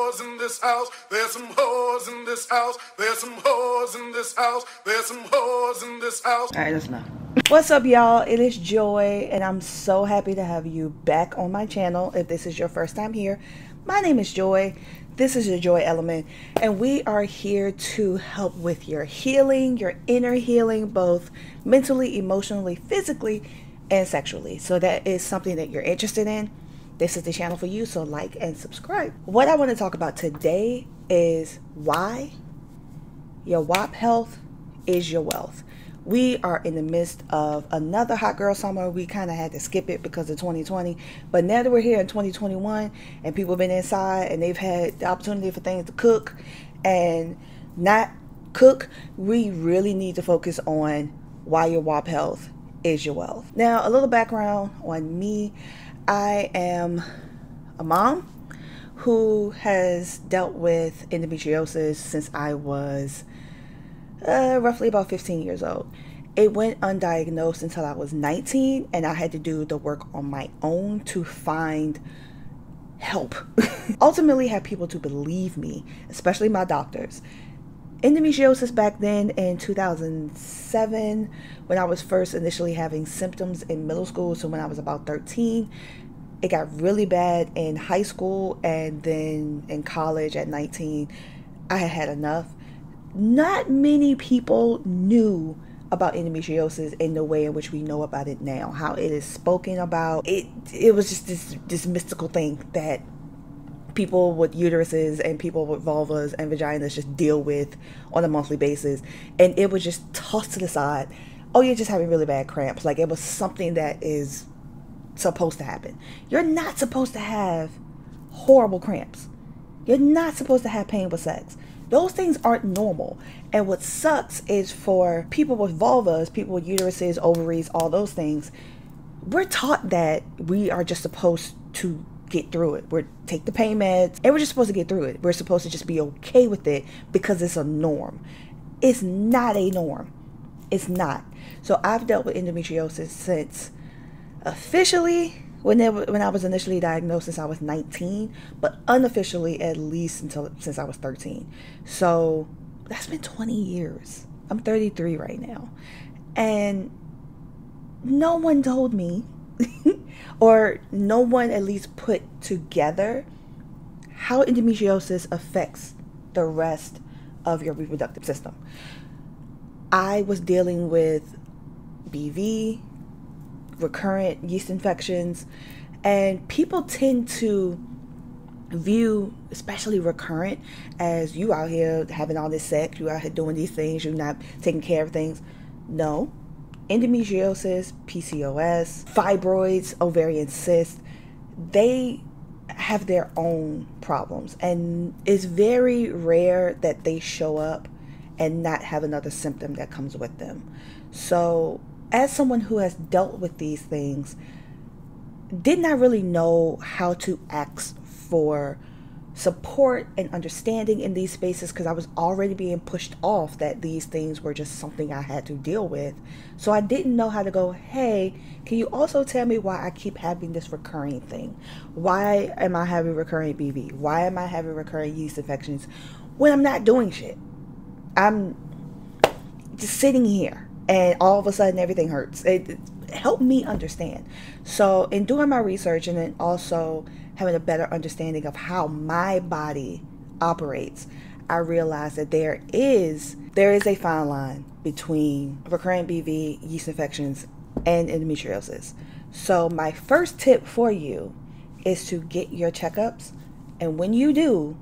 whores in this house. There's some whores in this house. There's some whores in this house. There's some whores in this house. All right, that's enough. What's up, y'all? It is Joy, and I'm so happy to have you back on my channel. If this is your first time here, my name is Joy. This is your Joy Element, and we are here to help with your healing, your inner healing, both mentally, emotionally, physically, and sexually. So that is something that you're interested in. This is the channel for you, so like and subscribe. What I want to talk about today is why your WAP health is your wealth. We are in the midst of another hot girl summer. We kind of had to skip it because of 2020. But now that we're here in 2021 and people have been inside and they've had the opportunity for things to cook and not cook, we really need to focus on why your WAP health is your wealth. Now, a little background on me. I am a mom who has dealt with endometriosis since I was roughly about 15 years old. It went undiagnosed until I was 19, and I had to do the work on my own to find help. Ultimately had people to believe me, especially my doctors. Endometriosis back then in 2007, when I was first initially having symptoms in middle school, so when I was about 13, it got really bad in high school, and then in college at 19, I had had enough. Not many people knew about endometriosis in the way in which we know about it now, how it is spoken about. It was just this mystical thing that people with uteruses and people with vulvas and vaginas just deal with on a monthly basis, and it was just tossed to the side. Oh, you're just having really bad cramps. Like, it was something that is supposed to happen. You're not supposed to have horrible cramps. You're not supposed to have pain with sex. Those things aren't normal. And what sucks is for people with vulvas, people with uteruses, ovaries, all those things, we're taught that we are just supposed to get through it. We're take the pain meds and we're just supposed to get through it. We're supposed to just be okay with it because it's a norm. It's not a norm. It's not. So I've dealt with endometriosis since officially when I was initially diagnosed, since I was 19, but unofficially at least since I was 13. So that's been 20 years. I'm 33 right now. And no one told me, or no one at least put together how endometriosis affects the rest of your reproductive system. I was dealing with BV, recurrent yeast infections, and people tend to view especially recurrent as you out here having all this sex, you out here doing these things, you're not taking care of things. No. Endometriosis, PCOS, fibroids, ovarian cysts, they have their own problems, and it's very rare that they show up and not have another symptom that comes with them. So as someone who has dealt with these things, did not really know how to ask for support and understanding in these spaces because I was already being pushed off that these things were just something I had to deal with. So I didn't know how to go, hey, can you also tell me why I keep having this recurring thing? Why am I having recurrent BV? Why am I having recurrent yeast infections when I'm not doing shit? I'm just sitting here and all of a sudden everything hurts. It helped me understand. So in doing my research and then also having a better understanding of how my body operates, I realized that there is a fine line between recurrent BV, yeast infections, and endometriosis. So my first tip for you is to get your checkups, and when you do,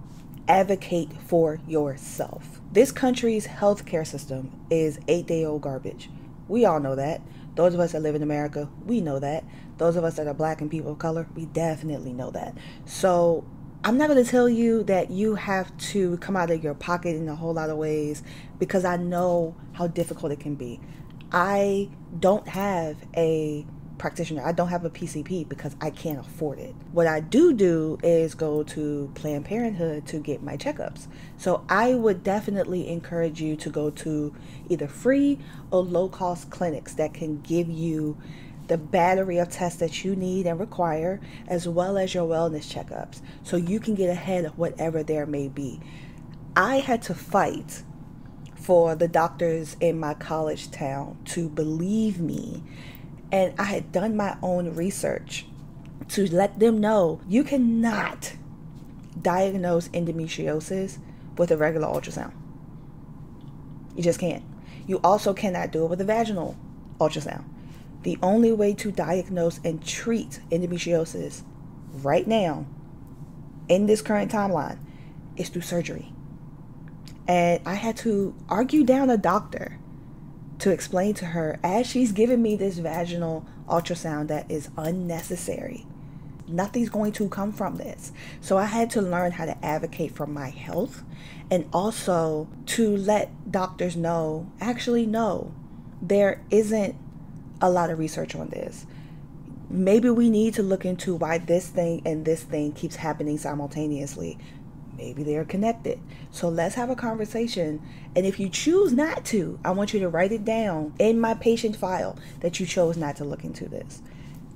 advocate for yourself. This country's healthcare system is 8-day-old garbage. We all know that. Those of us that live in America, we know that. Those of us that are black and people of color, we definitely know that. So I'm not going to tell you that you have to come out of your pocket in a whole lot of ways, because I know how difficult it can be. I don't have a practitioner. I don't have a PCP because I can't afford it. What I do is go to Planned Parenthood to get my checkups. So I would definitely encourage you to go to either free or low-cost clinics that can give you the battery of tests that you need and require, as well as your wellness checkups, so you can get ahead of whatever there may be. I had to fight for the doctors in my college town to believe me, and I had done my own research to let them know you cannot diagnose endometriosis with a regular ultrasound. You just can't. You also cannot do it with a vaginal ultrasound. The only way to diagnose and treat endometriosis right now, in this current timeline, is through surgery. And I had to argue down a doctor to explain to her, as she's giving me this vaginal ultrasound that is unnecessary, nothing's going to come from this. So I had to learn how to advocate for my health, and also to let doctors know, actually no, there isn't a lot of research on this. Maybe we need to look into why this thing and this thing keeps happening simultaneously. Maybe they're connected. So let's have a conversation. And if you choose not to, I want you to write it down in my patient file that you chose not to look into this.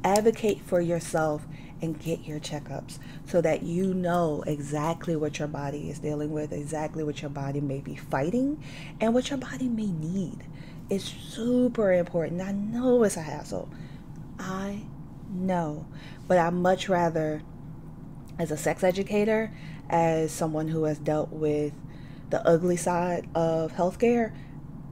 Advocate for yourself and get your checkups so that you know exactly what your body is dealing with, exactly what your body may be fighting, and what your body may need. It's super important. I know it's a hassle. I know. But I'd much rather, as a sex educator, as someone who has dealt with the ugly side of healthcare,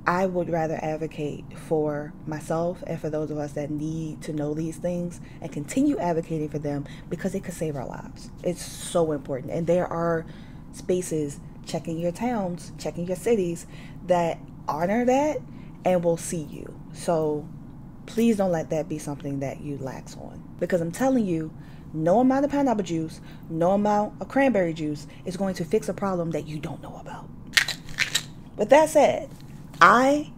I would rather advocate for myself and for those of us that need to know these things, and continue advocating for them, because it could save our lives. It's so important. And there are spaces, checking your towns, checking your cities, that honor that and will see you. So please don't let that be something that you lax on, because I'm telling you, no amount of pineapple juice, no amount of cranberry juice is going to fix a problem that you don't know about. With that said, I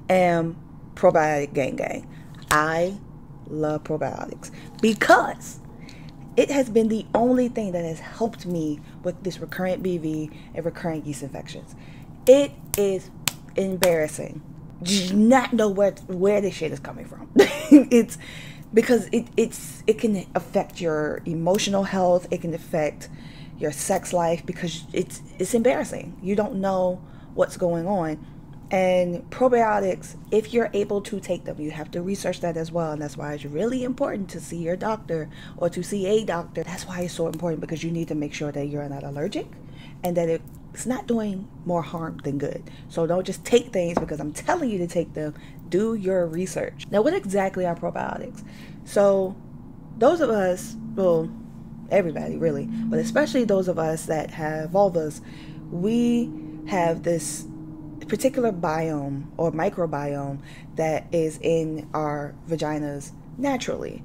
am probiotic gang. I love probiotics because it has been the only thing that has helped me with this recurrent BV and recurrent yeast infections. It is embarrassing to not know where this shit is coming from. It's because it can affect your emotional health. It can affect your sex life, because it's embarrassing. You don't know what's going on. And probiotics, if you're able to take them, you have to research that as well. And that's why it's really important to see your doctor, or to see a doctor. That's why it's so important, because you need to make sure that you're not allergic and that it's not doing more harm than good. So don't just take things because I'm telling you to take them. Do your research. Now, what exactly are probiotics? So those of us, well, everybody really, but especially those of us that have vulvas, we have this particular biome or microbiome that is in our vaginas naturally.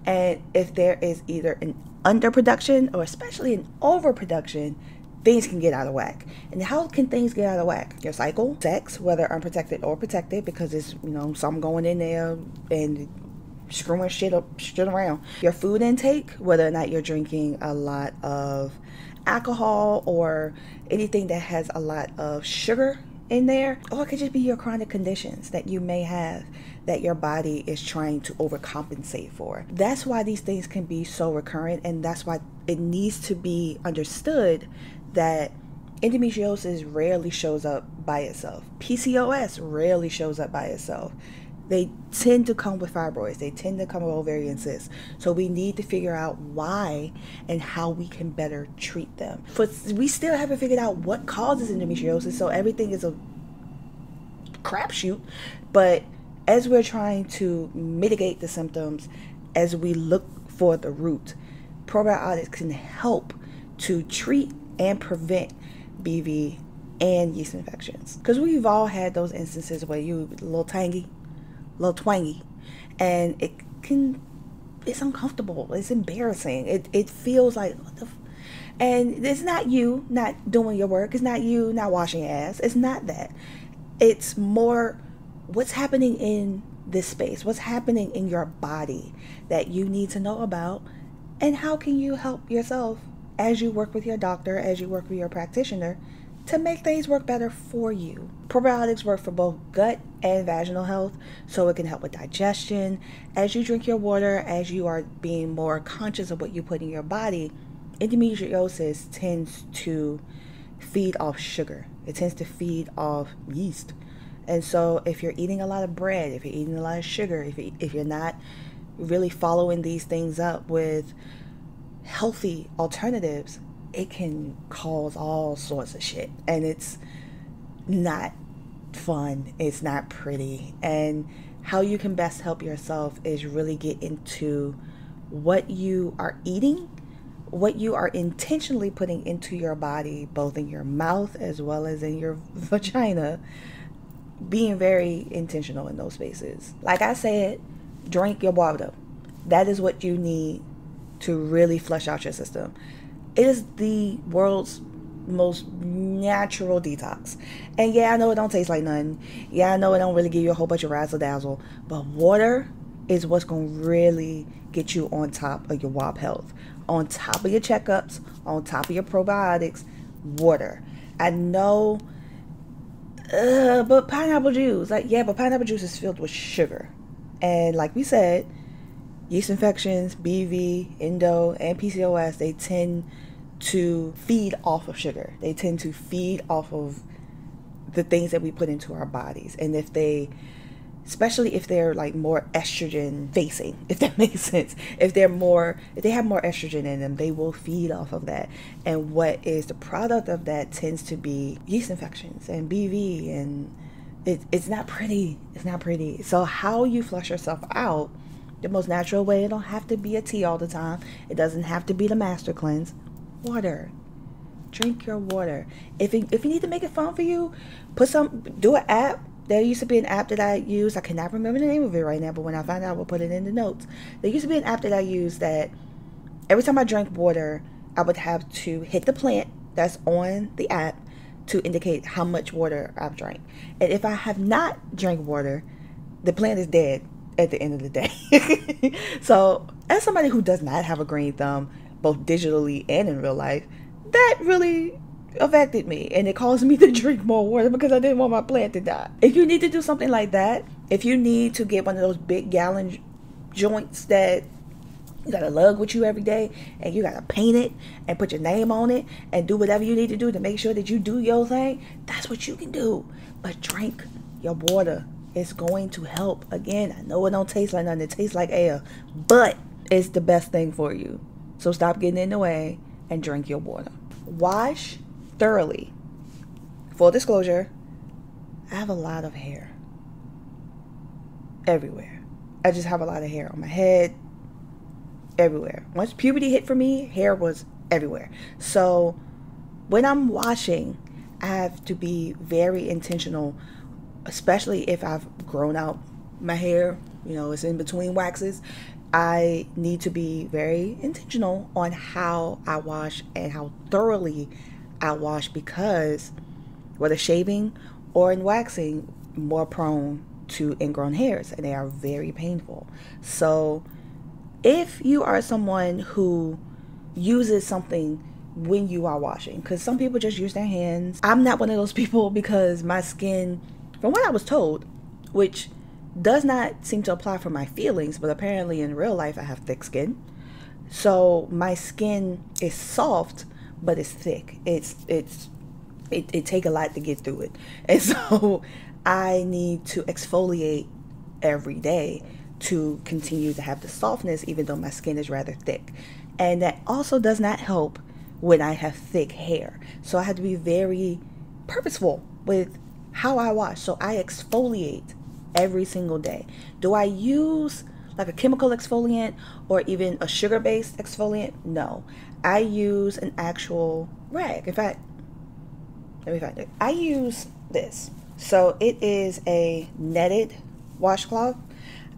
And if there is either an underproduction or especially an overproduction, things can get out of whack. And how can things get out of whack? Your cycle, sex, whether unprotected or protected, because it's, something going in there and screwing shit around. Your food intake, whether or not you're drinking a lot of alcohol or anything that has a lot of sugar in there, or it could just be your chronic conditions that you may have that your body is trying to overcompensate for. That's why these things can be so recurrent, and that's why it needs to be understood that endometriosis rarely shows up by itself. PCOS rarely shows up by itself. They tend to come with fibroids. They tend to come with ovarian cysts. So we need to figure out why and how we can better treat them. We still haven't figured out what causes endometriosis, so everything is a crapshoot. But as we're trying to mitigate the symptoms, as we look for the root, probiotics can help to treat and prevent BV and yeast infections. Because we've all had those instances where you're a little twangy, and it's uncomfortable, it's embarrassing, it feels like and it's not you not doing your work, it's not you not washing your ass, it's not that. It's more what's happening in this space, what's happening in your body that you need to know about, and how can you help yourself as you work with your doctor, as you work with your practitioner, to make things work better for you. Probiotics work for both gut and vaginal health, so it can help with digestion. As you drink your water, as you are being more conscious of what you put in your body, endometriosis tends to feed off sugar. It tends to feed off yeast. And so if you're eating a lot of bread, if you're eating a lot of sugar, if you're not really following these things up with healthy alternatives, it can cause all sorts of shit. And it's not fun. It's not pretty. And how you can best help yourself is really get into what you are eating, what you are intentionally putting into your body, both in your mouth as well as in your vagina, being very intentional in those spaces. Like I said, drink your water. That is what you need to really flush out your system. It is the world's most natural detox. And yeah, I know it don't taste like nothing. Yeah, I know it don't really give you a whole bunch of razzle dazzle. But water is what's going to really get you on top of your WAP health. On top of your checkups, on top of your probiotics, water. I know, but pineapple juice. But pineapple juice is filled with sugar. And like we said, yeast infections, BV, Endo, and PCOS, they tend to feed off of sugar. They tend to feed off of the things that we put into our bodies. And especially if they're like more estrogen facing, if that makes sense, if they have more estrogen in them, they will feed off of that. And what is the product of that tends to be yeast infections and BV, and it's not pretty. It's not pretty. So how you flush yourself out, the most natural way, it don't have to be a tea all the time. It doesn't have to be the master cleanse. Water. Drink your water. If you need to make it fun for you, do an app. There used to be an app that I used. I cannot remember the name of it right now, but when I find out, we'll put it in the notes. There used to be an app that I used that every time I drank water, I would have to hit the plant that's on the app to indicate how much water I've drank. And if I have not drank water, the plant is dead at the end of the day. So as somebody who does not have a green thumb, both digitally and in real life, that really affected me, and it caused me to drink more water because I didn't want my plant to die. If you need to do something like that, if you need to get one of those big gallon joints that you gotta lug with you every day, and you gotta paint it and put your name on it and do whatever you need to do to make sure that you do your thing, that's what you can do. But drink your water. It's going to help. Again, I know it don't taste like nothing. It tastes like air, but it's the best thing for you. So stop getting in the way and drink your water. Wash thoroughly. Full disclosure, I have a lot of hair everywhere. I just have a lot of hair on my head, everywhere. Once puberty hit for me, hair was everywhere. So when I'm washing, I have to be very intentional, especially if I've grown out my hair, it's in between waxes. I need to be very intentional on how I wash and how thoroughly I wash, because whether shaving or in waxing, more prone to ingrown hairs, and they are very painful. So if you are someone who uses something when you are washing, because some people just use their hands. I'm not one of those people, because my skin, from what I was told, which does not seem to apply for my feelings, but apparently in real life I have thick skin. So my skin is soft, but it's thick. It take a lot to get through it. And so I need to exfoliate every day to continue to have the softness, even though my skin is rather thick. And that also does not help when I have thick hair. So I have to be very purposeful with how I wash. So I exfoliate every single day. Do I use like a chemical exfoliant or even a sugar-based exfoliant? No. I use an actual rag. In fact, let me find it. I use this. So it is a netted washcloth.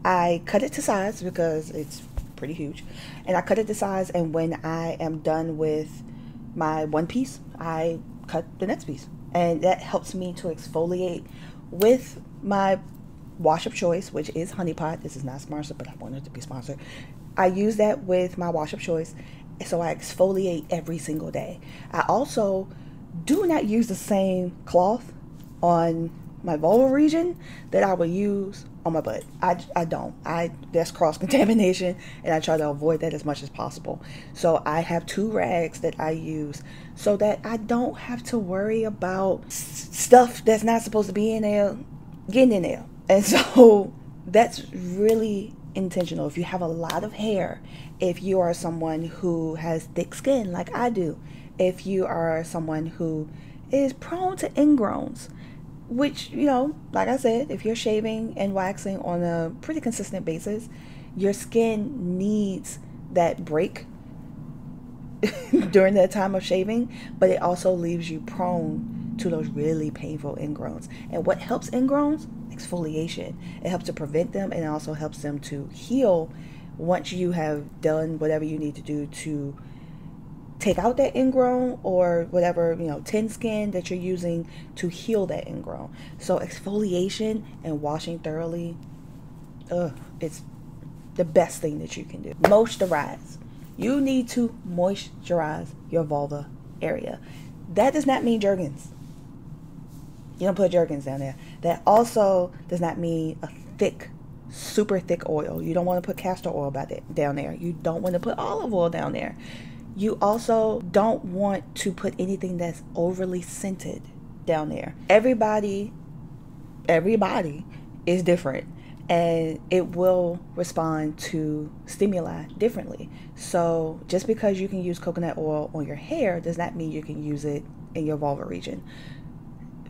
I cut it to size because it's pretty huge. And I cut it to size, and when I am done with my one piece, I cut the next piece. And that helps me to exfoliate with my wash of choice, which is Honey Pot. This is not sponsored, but I wanted to be sponsored. I use that with my wash of choice, so I exfoliate every single day. I also do not use the same cloth on my vulval region that I would use on my butt. I don't. That's cross-contamination, and I try to avoid that as much as possible. So I have 2 rags that I use so that I don't have to worry about stuff that's not supposed to be in there getting in there. And so that's really intentional. If you have a lot of hair, if you are someone who has thick skin like I do, if you are someone who is prone to ingrowns, which, you know, like I said, if you're shaving and waxing on a pretty consistent basis, your skin needs that break during that time of shaving, but it also leaves you prone to those really painful ingrowns. And what helps ingrowns? Exfoliation. It helps to prevent them, and it also helps them to heal once you have done whatever you need to do to take out that ingrown or whatever, you know, thin skin that you're using to heal that ingrown. So exfoliation and washing thoroughly, it's the best thing that you can do. Moisturize. You need to moisturize your vulva area. That does not mean Jergens. You don't put Jergens down there. That also does not mean a thick, super thick oil. You don't want to put castor oil down there. You don't want to put olive oil down there. You also don't want to put anything that's overly scented down there. Everybody is different, and it will respond to stimuli differently. So just because you can use coconut oil on your hair does not mean you can use it in your vulva region.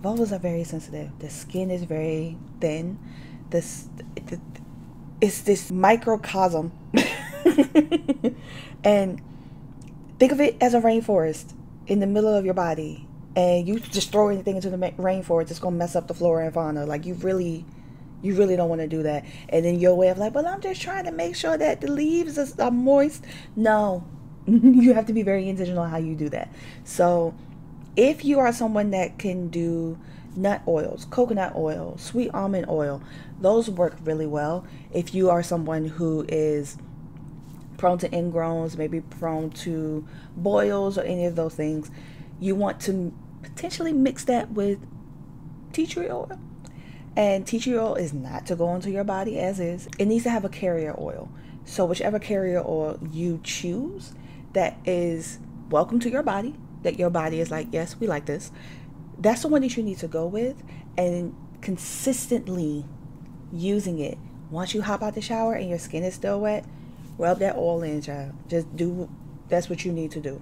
Vulvas are very sensitive. The skin is very thin. It's this microcosm. And think of it as a rainforest in the middle of your body, and you just throw anything into the rainforest, it's going to mess up the flora and fauna. Like, you really don't want to do that. And then your way of like, but I'm just trying to make sure that the leaves are moist. No, you have to be very intentional how you do that. So if you are someone that can do nut oils, coconut oil, sweet almond oil, those work really well. If you are someone who is prone to ingrowns, maybe prone to boils or any of those things, you want to potentially mix that with tea tree oil. And tea tree oil is not to go into your body as is. It needs to have a carrier oil. So whichever carrier oil you choose that is welcome to your body, that your body is like, yes, we like this, that's the one that you need to go with, and consistently using it. Once you hop out the shower and your skin is still wet, rub that oil in, child. That's what you need to do.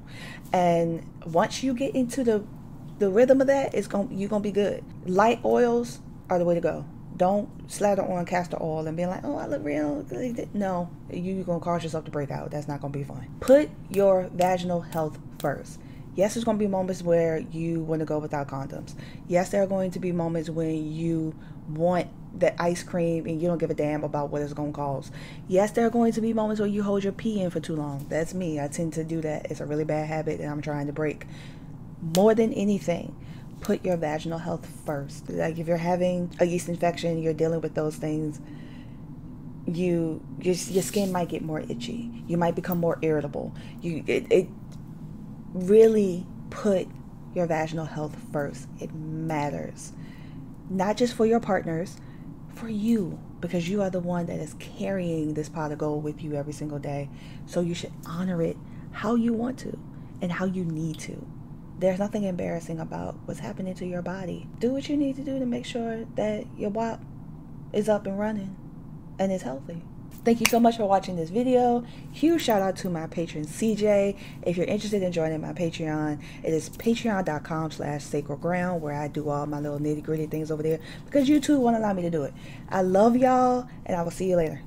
And once you get into the rhythm of that, you're gonna be good. Light oils are the way to go. Don't slather on castor oil and be like, oh, I look real. No, you're gonna cause yourself to break out. That's not gonna be fun. Put your vaginal health first. Yes, there's going to be moments where you want to go without condoms. Yes, there are going to be moments when you want that ice cream and you don't give a damn about what it's going to cause. Yes, there are going to be moments where you hold your pee in for too long. That's me. I tend to do that. It's a really bad habit that I'm trying to break. More than anything, put your vaginal health first. Like, if you're having a yeast infection, you're dealing with those things, your skin might get more itchy. You might become more irritable. Really put your vaginal health first. It matters. Not just for your partners, for you, because you are the one that is carrying this pot of gold with you every single day. So you should honor it how you want to and how you need to. There's nothing embarrassing about what's happening to your body. Do what you need to do to make sure that your WAP is up and running and is healthy. Thank you so much for watching this video. Huge shout out to my patron CJ. If you're interested in joining my Patreon, it is patreon.com/sacredground, where I do all my little nitty gritty things over there because YouTube won't allow me to do it. I love y'all, and I will see you later.